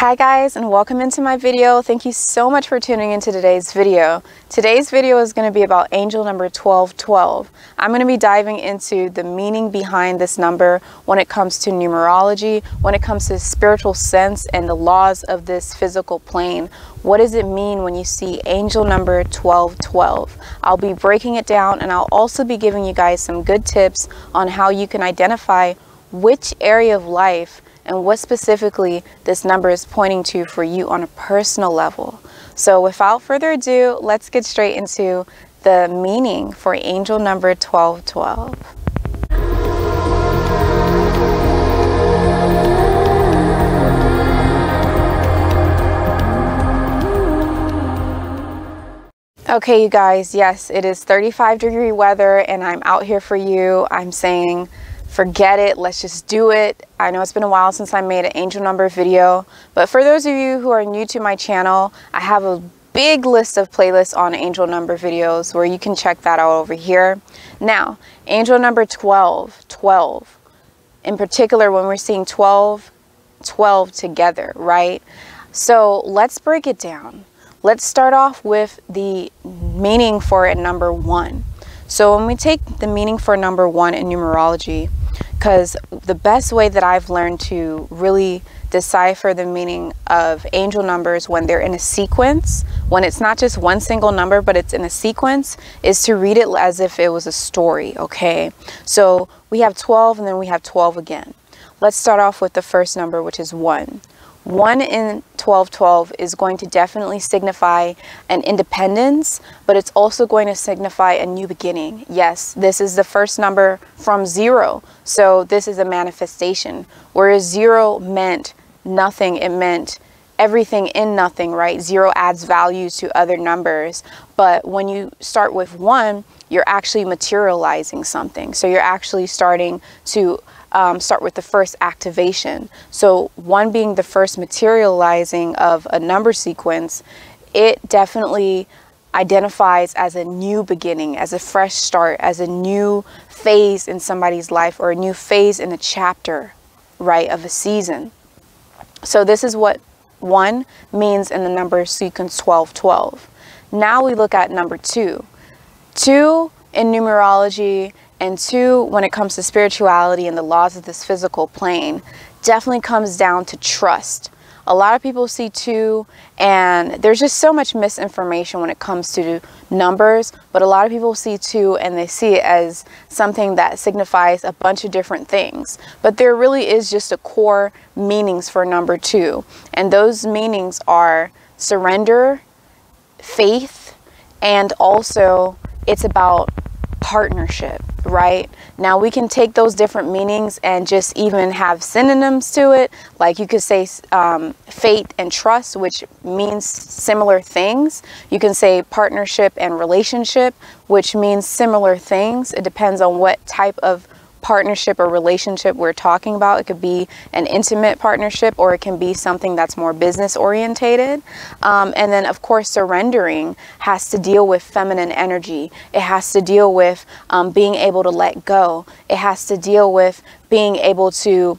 Hi guys, and welcome into my video. Thank you so much for tuning into today's video. Today's video is going to be about angel number 1212. I'm going to be diving into the meaning behind this number when it comes to numerology, when it comes to spiritual sense and the laws of this physical plane. What does it mean when you see angel number 1212? I'll be breaking it down, and I'll also be giving you guys some good tips on how you can identify which area of life and what specifically this number is pointing to for you on a personal level. So without further ado, let's get straight into the meaning for angel number 1212. Okay, you guys, yes, it is 35-degree weather and I'm out here for you. I'm saying forget it, let's just do it. I know it's been a while since I made an angel number video, but for those of you who are new to my channel, I have a big list of playlists on angel number videos where you can check that out over here. Now, angel number 12, in particular when we're seeing 12 together, right? So let's break it down. Let's start off with the meaning for a number 1. So when we take the meaning for number 1 in numerology, because the best way that I've learned to really decipher the meaning of angel numbers when they're in a sequence, when it's not just one single number, but it's in a sequence, is to read it as if it was a story, okay? So we have 12 and then we have 12 again. Let's start off with the first number, which is 1. 1 in 1212 is going to definitely signify an independence, but it's also going to signify a new beginning. Yes, this is the first number from 0, so this is a manifestation. Whereas 0 meant nothing, it meant everything in nothing, right? 0 adds value to other numbers, but when you start with 1, you're actually materializing something. So you're actually starting to start with the first activation. So 1 being the first materializing of a number sequence, it definitely identifies as a new beginning, as a fresh start, as a new phase in somebody's life, or a new phase in a chapter, right, of a season. So this is what 1 means in the number sequence 1212. Now we look at number 2. 2 in numerology and 2 when it comes to spirituality and the laws of this physical plane definitely comes down to trust. A lot of people see 2 and there's just so much misinformation when it comes to numbers, but a lot of people see 2 and they see it as something that signifies a bunch of different things. But there really is just a core meanings for number 2, and those meanings are surrender, faith, and also it's about partnership, right? Now we can take those different meanings and just even have synonyms to it. Like you could say faith and trust, which means similar things. You can say partnership and relationship, which means similar things. It depends on what type of partnership or relationship we're talking about. It could be an intimate partnership, or it can be something that's more business orientated. And then of course surrendering has to deal with feminine energy. It has to deal with being able to let go. It has to deal with being able to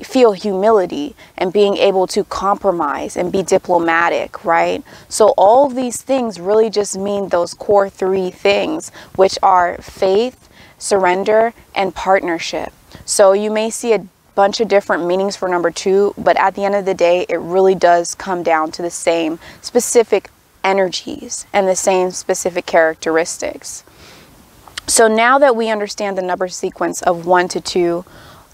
feel humility and being able to compromise and be diplomatic, right? So all of these things really just mean those core 3 things, which are faith, surrender, and partnership. So you may see a bunch of different meanings for number 2, but at the end of the day, it really does come down to the same specific energies and the same specific characteristics. So now that we understand the number sequence of 1 to 2,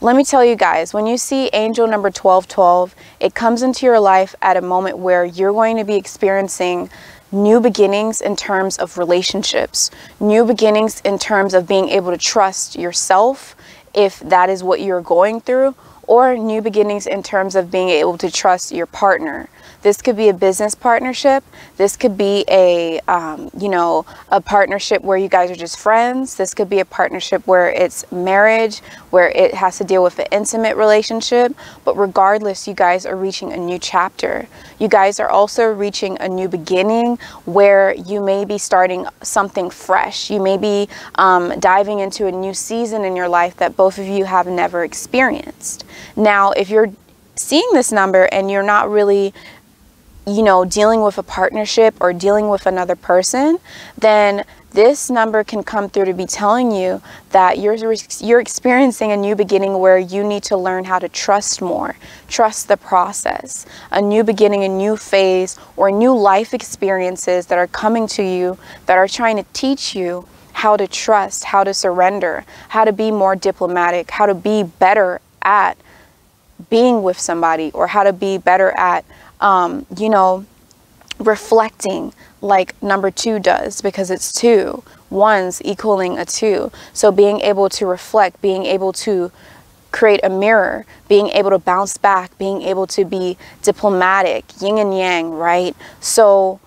let me tell you guys, when you see angel number 1212, it comes into your life at a moment where you're going to be experiencing new beginnings in terms of relationships, new beginnings in terms of being able to trust yourself if that is what you're going through, or new beginnings in terms of being able to trust your partner. This could be a business partnership. This could be a, a partnership where you guys are just friends. This could be a partnership where it's marriage, where it has to deal with an intimate relationship. But regardless, you guys are reaching a new chapter. You guys are also reaching a new beginning where you may be starting something fresh. You may be diving into a new season in your life that both of you have never experienced. Now, if you're seeing this number and you're not really, you know, dealing with a partnership or dealing with another person, then this number can come through to be telling you that you're experiencing a new beginning where you need to learn how to trust more, trust the process, a new beginning, a new phase, or new life experiences that are coming to you that are trying to teach you how to trust, how to surrender, how to be more diplomatic, how to be better at being with somebody, or how to be better at, you know, reflecting like number 2 does, because it's 2. 1's equaling a 2. So being able to reflect, being able to create a mirror, being able to bounce back, being able to be diplomatic, yin and yang, right? So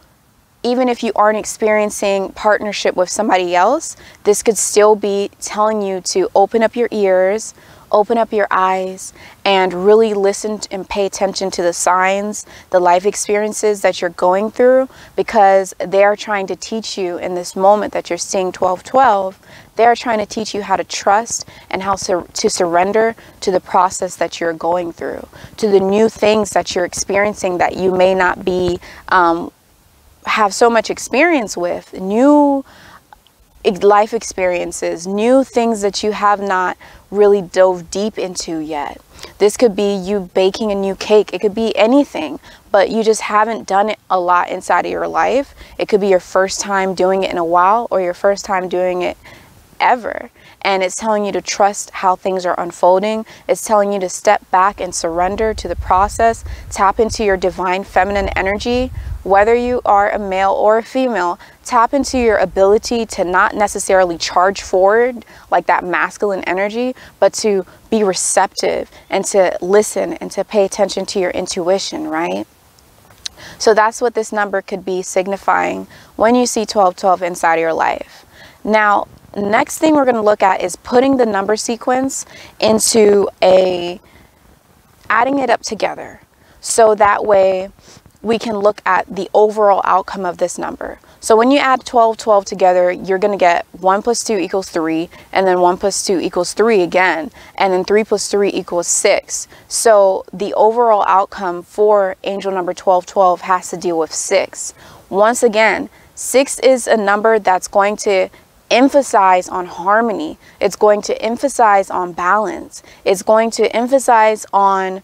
even if you aren't experiencing partnership with somebody else, this could still be telling you to open up your ears, open up your eyes, and really listen and pay attention to the signs, the life experiences that you're going through, because they are trying to teach you in this moment that you're seeing 1212. They are trying to teach you how to trust and how to surrender to the process that you're going through, to the new things that you're experiencing that you may not be have so much experience with, new life experiences, new things that you have not really dove deep into yet. This could be you baking a new cake. It could be anything, but you just haven't done it a lot inside of your life. It could be your first time doing it in a while, or your first time doing it ever. And it's telling you to trust how things are unfolding. It's telling you to step back and surrender to the process, tap into your divine feminine energy. Whether you are a male or a female, tap into your ability to not necessarily charge forward like that masculine energy, but to be receptive and to listen and to pay attention to your intuition, right? So that's what this number could be signifying when you see 1212 inside of your life. Now, next thing we're going to look at is putting the number sequence into adding it up together. So that way we can look at the overall outcome of this number. So when you add 1212 together, you're going to get 1 + 2 = 3, and then 1 + 2 = 3 again, and then 3 + 3 = 6. So the overall outcome for angel number 1212 has to deal with 6. Once again, 6 is a number that's going to emphasize on harmony. It's going to emphasize on balance. It's going to emphasize on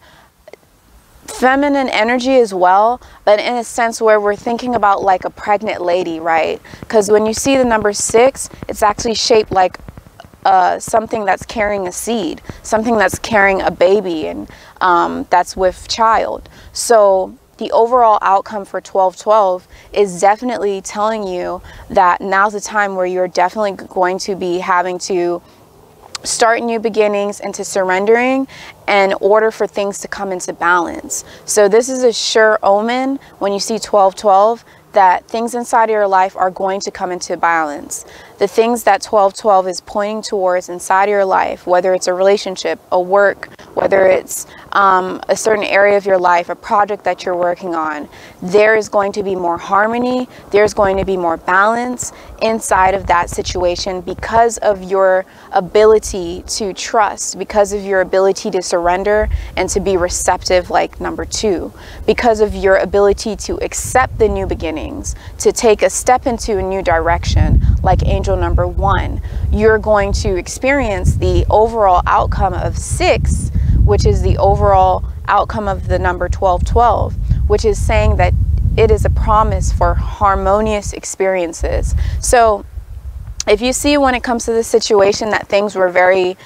feminine energy as well, but in a sense where we're thinking about like a pregnant lady, right? Because when you see the number 6, it's actually shaped like something that's carrying a seed, something that's carrying a baby, and that's with child. So the overall outcome for 1212 is definitely telling you that now's the time where you're definitely going to be having to start new beginnings and to surrendering in order for things to come into balance. So this is a sure omen when you see 1212 that things inside of your life are going to come into balance. The things that 1212 is pointing towards inside of your life, whether it's a relationship, a work, whether it's a certain area of your life, a project that you're working on, there is going to be more harmony, there's going to be more balance inside of that situation because of your ability to trust, because of your ability to surrender and to be receptive like number 2, because of your ability to accept the new beginnings, to take a step into a new direction like angel number 1. You're going to experience the overall outcome of 6, which is the overall outcome of the number 1212, which is saying that it is a promise for harmonious experiences. So if you see when it comes to this situation that things were very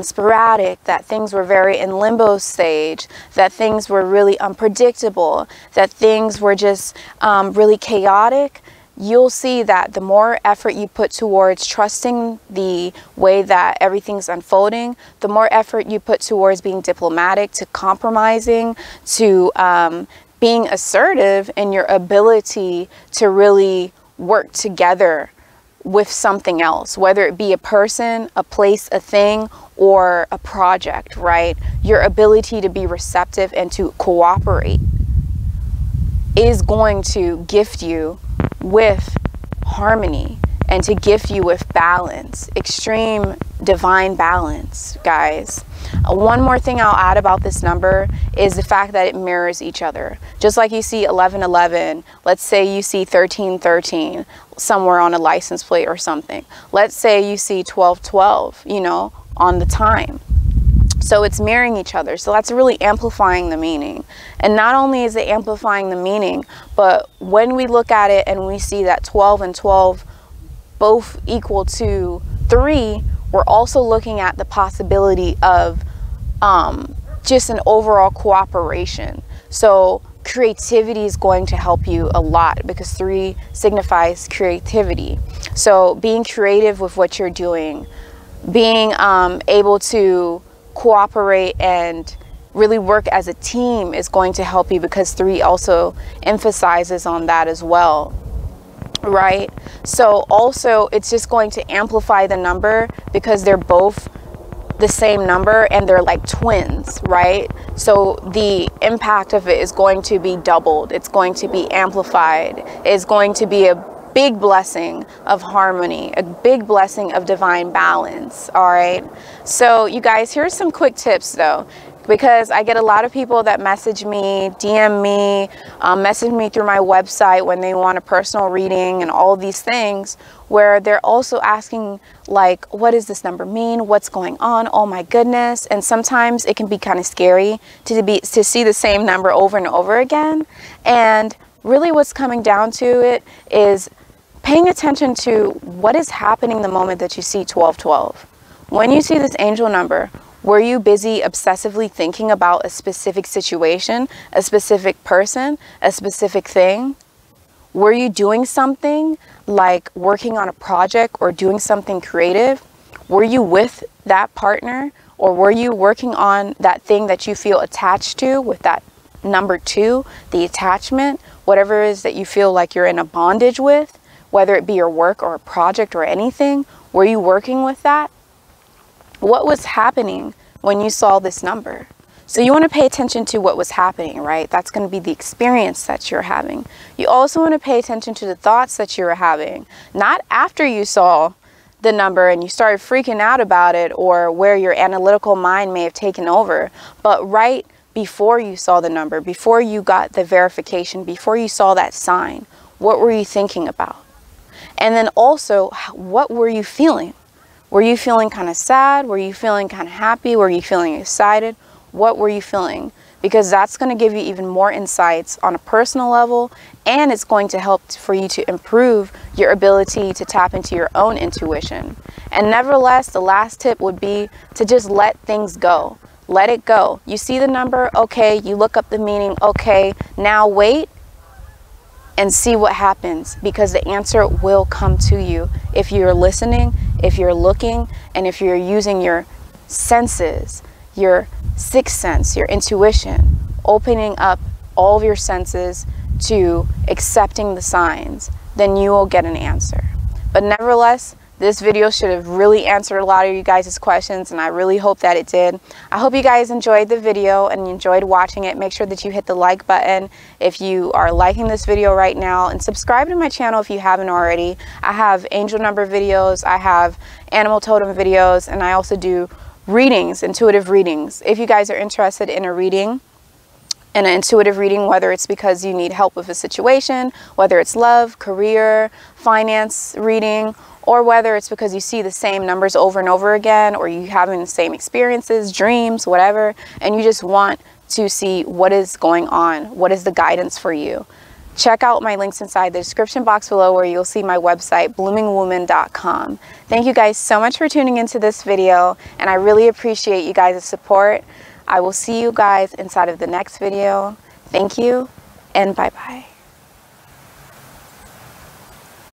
sporadic, that things were very in limbo stage, that things were really unpredictable, that things were just really chaotic, you'll see that the more effort you put towards trusting the way that everything's unfolding, the more effort you put towards being diplomatic, to compromising, to being assertive in your ability to really work together with something else, whether it be a person, a place, a thing, or a project, right? Your ability to be receptive and to cooperate is going to gift you with harmony and to gift you with balance, extreme divine balance, guys. One more thing I'll add about this number is the fact that it mirrors each other. Just like you see 1111, let's say you see 1313 somewhere on a license plate or something. Let's say you see 1212, you know, on the time. So it's mirroring each other. So that's really amplifying the meaning. And not only is it amplifying the meaning, but when we look at it and we see that 12 and 12 both equal to 3, we're also looking at the possibility of just an overall cooperation. So creativity is going to help you a lot, because 3 signifies creativity. So being creative with what you're doing, being able to cooperate and really work as a team is going to help you, because 3 also emphasizes on that as well, right? So also it's just going to amplify the number, because they're both the same number and they're like twins, right? So the impact of it is going to be doubled. It's going to be amplified. It's going to be a big blessing of harmony, a big blessing of divine balance. All right, so you guys, here's some quick tips though, because I get a lot of people that message me, DM me, message me through my website when they want a personal reading and all these things, where they're also asking like, what does this number mean? What's going on? Oh my goodness. And sometimes it can be kind of scary to see the same number over and over again. And really what's coming down to it is paying attention to what is happening the moment that you see 1212. When you see this angel number, were you busy obsessively thinking about a specific situation, a specific person, a specific thing? Were you doing something like working on a project or doing something creative? Were you with that partner, or were you working on that thing that you feel attached to with that number 2, the attachment, whatever it is that you feel like you're in a bondage with, whether it be your work or a project or anything? Were you working with that? What was happening when you saw this number? So you want to pay attention to what was happening, right? That's going to be the experience that you're having. You also want to pay attention to the thoughts that you were having, not after you saw the number and you started freaking out about it, or where your analytical mind may have taken over, but right before you saw the number, before you got the verification, before you saw that sign. What were you thinking about? And then also, what were you feeling? Were you feeling kind of sad? Were you feeling kind of happy? Were you feeling excited? What were you feeling? Because that's going to give you even more insights on a personal level, and it's going to help for you to improve your ability to tap into your own intuition. And nevertheless, the last tip would be to just let things go. Let it go. You see the number, okay, you look up the meaning, okay, now wait and see what happens, because the answer will come to you if you're listening, if you're looking, and if you're using your senses, your sixth sense, your intuition, opening up all of your senses to accepting the signs, then you will get an answer. But nevertheless, this video should have really answered a lot of you guys' questions, and I really hope that it did. I hope you guys enjoyed the video and enjoyed watching it. Make sure that you hit the like button if you are liking this video right now, and subscribe to my channel if you haven't already. I have angel number videos, I have animal totem videos, and I also do readings, intuitive readings. If you guys are interested in a reading, an intuitive reading, whether it's because you need help with a situation, whether it's love, career, finance reading, or whether it's because you see the same numbers over and over again, or you having the same experiences, dreams, whatever, and you just want to see what is going on, what is the guidance for you, check out my links inside the description box below, where you'll see my website, bloomingwoman.com. Thank you guys so much for tuning into this video, and I really appreciate you guys' support. I will see you guys inside of the next video. Thank you, and bye-bye.